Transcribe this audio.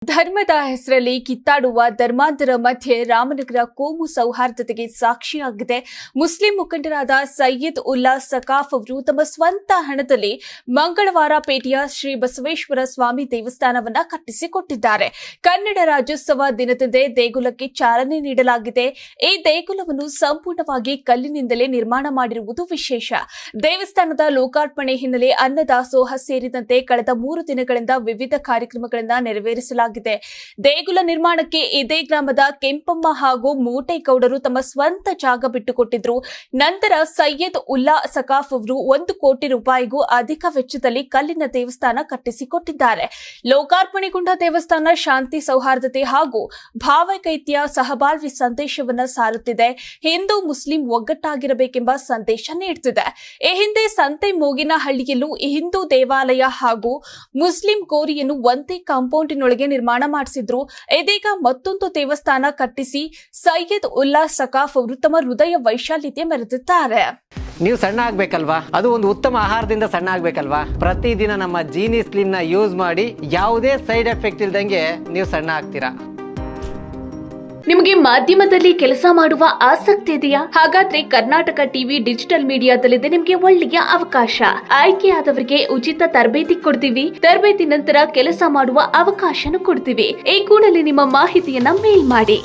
ಧರ್ಮದ ಹೆಸರಲ್ಲಿ ಕಿತ್ತಾಡುವ ಧರ್ಮಾಂತರ ಮಧ್ಯೆ ರಾಮನಗರ ಕೋಮು ಸೌಹಾರ್ದತೆಗೆ ಸಾಕ್ಷಿಯಾಗಿದೆ. ಮುಸ್ಲಿಂ ಮುಖಂಡರಾದ ಸೈಯದ್ ಉಲ್ಲಾ ಸಕಾಫ್ ಅವರು ತಮ್ಮ ಸ್ವಂತ ಹಣದಲ್ಲಿ ಮಂಗಳವಾರ ಪೇಟೆಯ ಶ್ರೀ ಬಸವೇಶ್ವರ ಸ್ವಾಮಿ ದೇವಸ್ಥಾನವನ್ನ ಕಟ್ಟಿಸಿಕೊಟ್ಟಿದ್ದಾರೆ. ಕನ್ನಡ ರಾಜ್ಯೋತ್ಸವ ದಿನದಂದೇ ದೇಗುಲಕ್ಕೆ ಚಾಲನೆ ನೀಡಲಾಗಿದೆ. ಈ ದೇಗುಲವನ್ನು ಸಂಪೂರ್ಣವಾಗಿ ಕಲ್ಲಿನಿಂದಲೇ ನಿರ್ಮಾಣ ಮಾಡಿರುವುದು ವಿಶೇಷ. ದೇವಸ್ಥಾನದ ಲೋಕಾರ್ಪಣೆ ಹಿನ್ನೆಲೆ ಅನ್ನದಾಸೋಹ ಸೇರಿದಂತೆ ಕಳೆದ 3 ದಿನಗಳಿಂದ ವಿವಿಧ ಕಾರ್ಯಕ್ರಮಗಳನ್ನು ನೆರವೇರಿಸಲಾಗಿದೆ. ದೇಗುಲ ನಿರ್ಮಾಣಕ್ಕೆ ಇದೇ ಗ್ರಾಮದ ಕೆಂಪಮ್ಮ ಹಾಗೂ ಮೂಟೇಗೌಡರು ತಮ್ಮ ಸ್ವಂತ ಜಾಗ ಬಿಟ್ಟುಕೊಟ್ಟಿದ್ರು. ನಂತರ ಸೈಯದ್ ಉಲ್ಲಾ ಸಕಾಫ್ ಅವರು 1 ಕೋಟಿ ರೂಪಾಯಿಗೂ ಅಧಿಕ ವೆಚ್ಚದಲ್ಲಿ ಕಲ್ಲಿನ ದೇವಸ್ಥಾನ ಕಟ್ಟಿಸಿಕೊಟ್ಟಿದ್ದಾರೆ. ಲೋಕಾರ್ಪಣೆಗೊಂಡ ದೇವಸ್ಥಾನ ಶಾಂತಿ, ಸೌಹಾರ್ದತೆ ಹಾಗೂ ಭಾವೈಕ್ಯತೆಯ ಸಹಬಾಳ್ವೆ ಸಂದೇಶವನ್ನ ಸಾರುತ್ತಿದೆ. ಹಿಂದೂ ಮುಸ್ಲಿಂ ಒಗ್ಗಟ್ಟಾಗಿರಬೇಕೆಂಬ ಸಂದೇಶ ನೀಡುತ್ತಿದೆ. ಈ ಹಿಂದೆ ಸಂತೆ ಮೋಗಿನಹಳ್ಳಿಯಲ್ಲೂ ಹಿಂದೂ ದೇವಾಲಯ ಹಾಗೂ ಮುಸ್ಲಿಂ ಗೋರಿಯನ್ನು ಒಂದೇ ಕಾಂಪೌಂಡಿನೊಳಗೆ ನಿರ್ಮಾಣ ಮಾಡಿಸಿದ್ರು. ಇದೀಗ ಮತ್ತೊಂದು ದೇವಸ್ಥಾನ ಕಟ್ಟಿಸಿ ಸೈಯದ್ ಉಲ್ಲಾ ಸಕಾಫ್ ಅವರು ತಮ್ಮ ಹೃದಯ ವೈಶಾಲ್ಯತೆ ಮೆರೆದಿದ್ದಾರೆ. ನೀವು ಸಣ್ಣ ಆಗ್ಬೇಕಲ್ವಾ? ಅದು ಒಂದು ಉತ್ತಮ ಆಹಾರದಿಂದ ಸಣ್ಣ ಆಗ್ಬೇಕಲ್ವಾ? ಪ್ರತಿದಿನ ನಮ್ಮ ಜೀನಿ ಸ್ಲಿಮ್ ನ ಯೂಸ್ ಮಾಡಿ ಯಾವುದೇ ಸೈಡ್ ಎಫೆಕ್ಟ್ ಇಲ್ದಂಗೆ ನೀವು ಸಣ್ಣ ಆಗ್ತೀರಾ. ನಿಮಗೆ ಮಾಧ್ಯಮದಲ್ಲಿ ಕೆಲಸ ಮಾಡುವ ಆಸಕ್ತಿ ಇದೆಯಾ? ಹಾಗಾದ್ರೆ ಕರ್ನಾಟಕ ಟಿವಿ ಡಿಜಿಟಲ್ ಮೀಡಿಯಾದಲ್ಲಿದೆ ನಿಮಗೆ ಒಳ್ಳೆಯ ಅವಕಾಶ. ಆಯ್ಕೆಯಾದವರಿಗೆ ಉಚಿತ ತರಬೇತಿ ಕೊಡ್ತೀವಿ. ತರಬೇತಿ ನಂತರ ಕೆಲಸ ಮಾಡುವ ಅವಕಾಶನೂ ಕೊಡ್ತೀವಿ. ಈ ಕೂಡಲೇ ನಿಮ್ಮ ಮಾಹಿತಿಯನ್ನ ಮೇಲ್ ಮಾಡಿ.